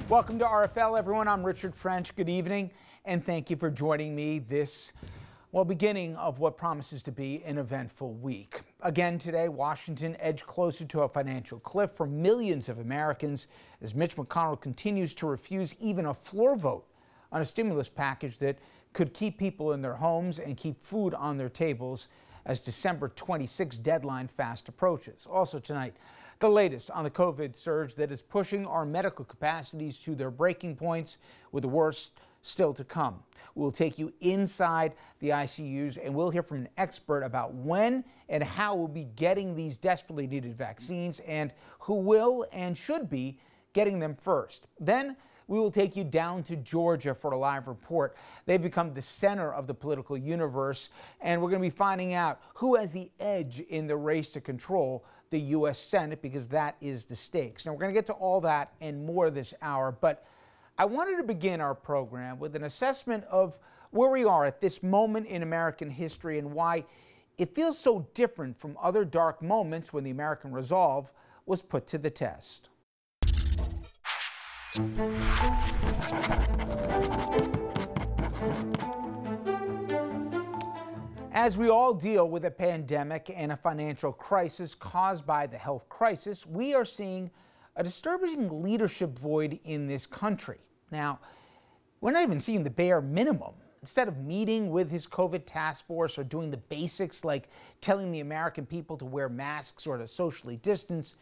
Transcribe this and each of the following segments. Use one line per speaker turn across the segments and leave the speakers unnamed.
Welcome to RFL, everyone. I'm Richard French. Good evening, and thank you for joining me this, beginning of what promises to be an eventful week. Again today, Washington edged closer to a financial cliff for millions of Americans as Mitch McConnell continues to refuse even a floor vote on a stimulus package that could keep people in their homes and keep food on their tables as December 26 deadline fast approaches. Also tonight, the latest on the COVID surge that is pushing our medical capacities to their breaking points, with the worst still to come. We'll take you inside the ICUs and we'll hear from an expert about when and how we'll be getting these desperately needed vaccines and who will and should be getting them first. Then we will take you down to Georgia for a live report. They've become the center of the political universe, and we're going to be finding out who has the edge in the race to control the U.S. Senate, because that is the stakes. Now, we're going to get to all that and more this hour, but I wanted to begin our program with an assessment of where we are at this moment in American history and why it feels so different from other dark moments when the American resolve was put to the test. As we all deal with a pandemic and a financial crisis caused by the health crisis, we are seeing a disturbing leadership void in this country. Now, we're not even seeing the bare minimum. Instead of meeting with his COVID task force or doing the basics like telling the American people to wear masks or to socially distance,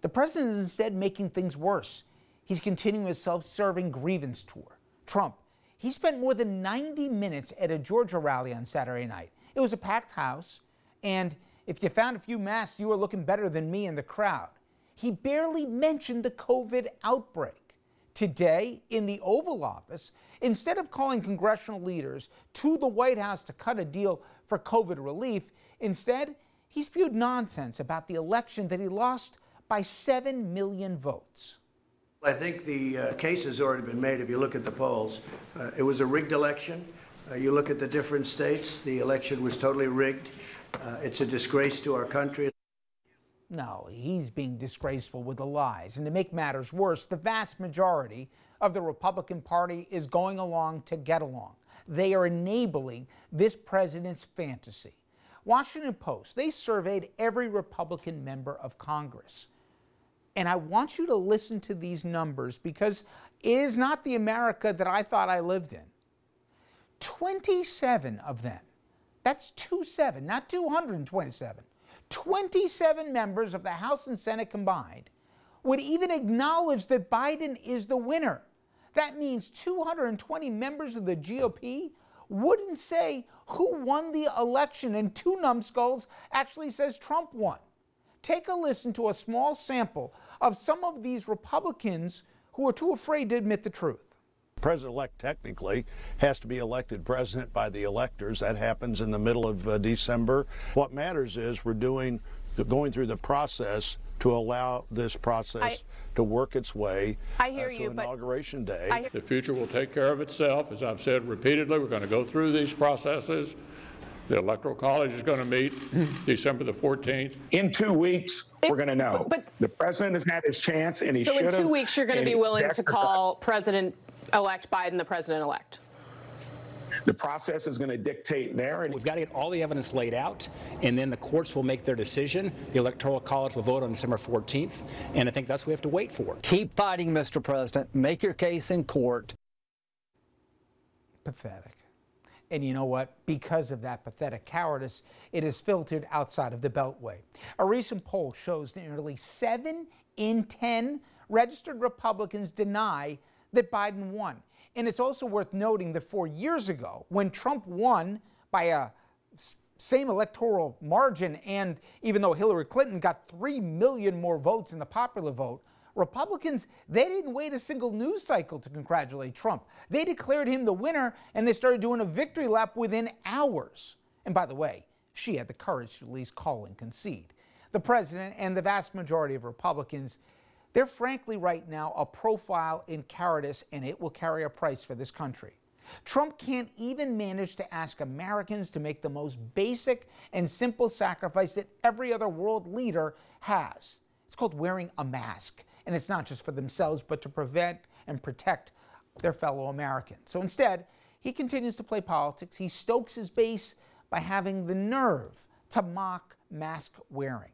the president is instead making things worse. He's continuing his self-serving grievance tour. Trump, he spent more than 90 minutes at a Georgia rally on Saturday night. It was a packed house, and if you found a few masks, you were looking better than me in the crowd. He barely mentioned the COVID outbreak. Today, in the Oval Office, instead of calling congressional leaders to the White House to cut a deal for COVID relief, instead, he spewed nonsense about the election that he lost by 7 million votes.
I think the case has already been made if you look at the polls. It was a rigged election. You look at the different states, the election was totally rigged. It's a disgrace to our country.
No, he's being disgraceful with the lies. And to make matters worse, the vast majority of the Republican Party is going along to get along. They are enabling this president's fantasy. Washington Post, they surveyed every Republican member of Congress. And I want you to listen to these numbers because it is not the America that I thought I lived in. 27 of them, that's 27, not 227, 27 members of the House and Senate combined would even acknowledge that Biden is the winner. That means 220 members of the GOP wouldn't say who won the election, and 2 numbskulls actually says Trump won. Take a listen to a small sample of some of these Republicans who are too afraid to admit the truth.
President-elect technically has to be elected president by the electors. That happens in the middle of December. What matters is we're going through the process to allow this process to work its way to Inauguration Day.
The future will take care of itself. As I've said repeatedly, we're going to go through these processes. The Electoral College is going to meet December the 14th.
In 2 weeks, we're going to know. But the president has had his chance, and he should have.
So in 2 weeks, you're going to be willing to call President-elect Biden the president-elect?
The process is going to dictate there. And
we've got to get all the evidence laid out, and then the courts will make their decision. The Electoral College will vote on December 14th, and I think that's what we have to wait for.
Keep fighting, Mr. President. Make your case in court.
Pathetic. And you know what? Because of that pathetic cowardice, it is filtered outside of the Beltway. A recent poll shows that nearly 7 in 10 registered Republicans deny that Biden won. And it's also worth noting that 4 years ago, when Trump won by a same electoral margin, and even though Hillary Clinton got 3 million more votes in the popular vote, Republicans, they didn't wait a single news cycle to congratulate Trump. They declared him the winner, and they started doing a victory lap within hours. And by the way, she had the courage to at least call and concede. The president and the vast majority of Republicans, they're frankly right now a profile in cowardice, and it will carry a price for this country. Trump can't even manage to ask Americans to make the most basic and simple sacrifice that every other world leader has. It's called wearing a mask. And it's not just for themselves, but to prevent and protect their fellow Americans. So instead, he continues to play politics. He stokes his base by having the nerve to mock mask wearing.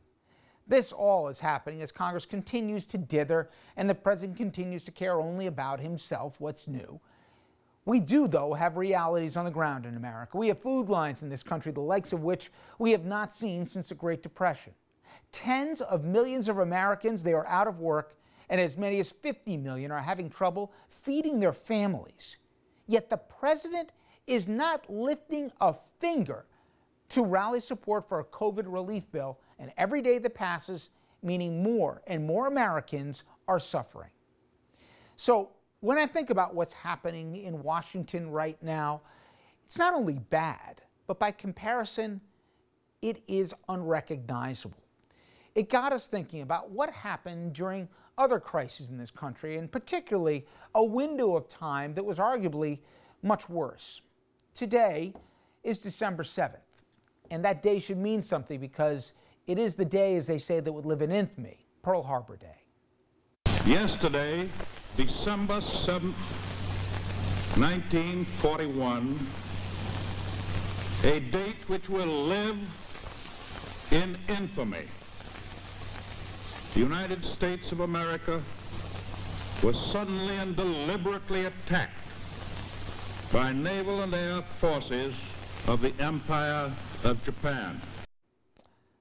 This all is happening as Congress continues to dither and the president continues to care only about himself. What's new? We do, though, have realities on the ground in America. We have food lines in this country, the likes of which we have not seen since the Great Depression. Tens of millions of Americans, they are out of work, and as many as 50 million are having trouble feeding their families. Yet the president is not lifting a finger to rally support for a COVID relief bill, and every day that passes, meaning more and more Americans are suffering. So when I think about what's happening in Washington right now, it's not only bad, but by comparison, it is unrecognizable. It got us thinking about what happened during other crises in this country, and particularly a window of time that was arguably much worse. Today is December 7th, and that day should mean something because it is the day, as they say, that would live in infamy, Pearl Harbor Day.
Yesterday, December 7th, 1941, a date which will live in infamy. The United States of America was suddenly and deliberately attacked by naval and air forces of the Empire of Japan.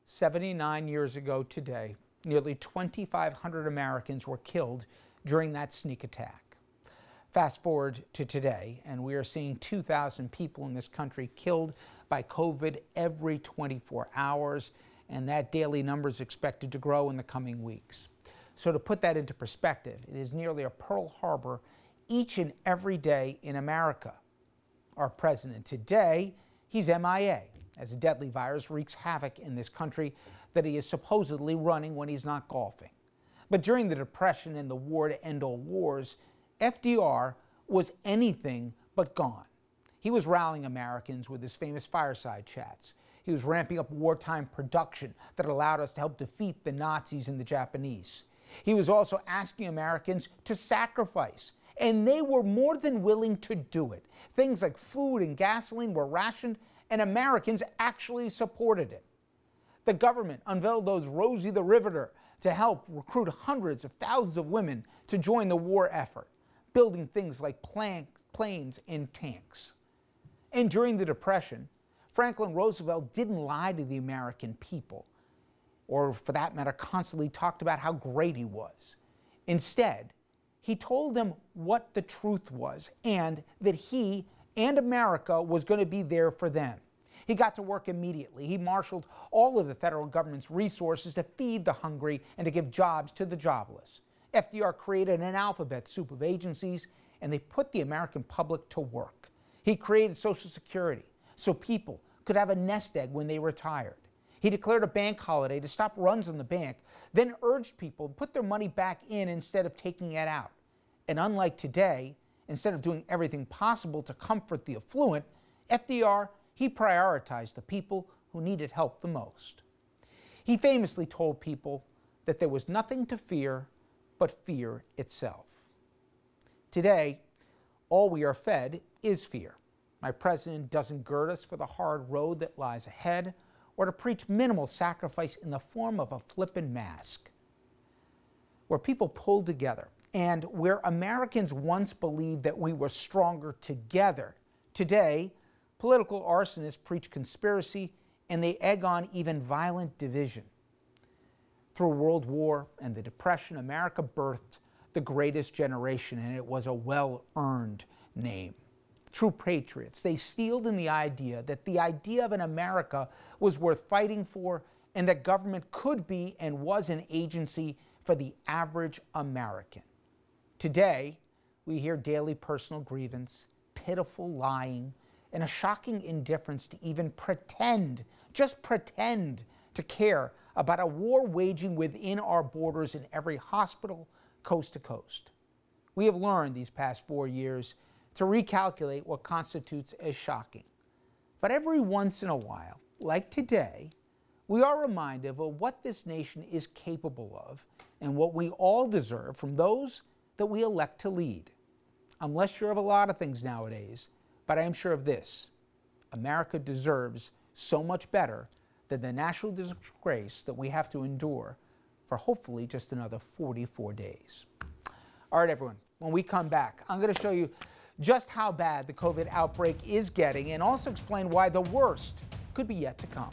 79 years ago today, nearly 2,500 Americans were killed during that sneak attack. Fast forward to today, and we are seeing 2,000 people in this country killed by COVID every 24 hours, and that daily number is expected to grow in the coming weeks. So to put that into perspective, it is nearly a Pearl Harbor each and every day in America. Our president today, he's MIA, as a deadly virus wreaks havoc in this country that he is supposedly running when he's not golfing. But during the Depression and the war to end all wars, FDR was anything but gone. He was rallying Americans with his famous fireside chats. He was ramping up wartime production that allowed us to help defeat the Nazis and the Japanese. He was also asking Americans to sacrifice, and they were more than willing to do it. Things like food and gasoline were rationed, and Americans actually supported it. The government unveiled those Rosie the Riveter to help recruit hundreds of thousands of women to join the war effort, building things like planes and tanks. And during the Depression, Franklin Roosevelt didn't lie to the American people, or for that matter, constantly talked about how great he was. Instead, he told them what the truth was and that he and America was going to be there for them. He got to work immediately. He marshaled all of the federal government's resources to feed the hungry and to give jobs to the jobless. FDR created an alphabet soup of agencies, and they put the American public to work. He created Social Security so people could have a nest egg when they retired. He declared a bank holiday to stop runs on the bank, then urged people to put their money back in instead of taking it out. And unlike today, instead of doing everything possible to comfort the affluent, FDR, he prioritized the people who needed help the most. He famously told people that there was nothing to fear but fear itself. Today, all we are fed is fear. My president doesn't gird us for the hard road that lies ahead, or to preach minimal sacrifice in the form of a flippant mask. Where people pulled together, and where Americans once believed that we were stronger together, today, political arsonists preach conspiracy, and they egg on even violent division. Through World War and the Depression, America birthed the greatest generation, and it was a well-earned name. True patriots, they steeled in the idea that the idea of an America was worth fighting for, and that government could be and was an agency for the average American. Today, we hear daily personal grievance, pitiful lying, and a shocking indifference to even pretend, just pretend, to care about a war waging within our borders in every hospital, coast to coast. We have learned these past 4 years to recalculate what constitutes as shocking. But every once in a while, like today, we are reminded of what this nation is capable of and what we all deserve from those that we elect to lead. I'm less sure of a lot of things nowadays, but I am sure of this. America deserves so much better than the national disgrace that we have to endure for hopefully just another 44 days. All right, everyone, when we come back, I'm going to show you just how bad the COVID outbreak is getting and also explain why the worst could be yet to come.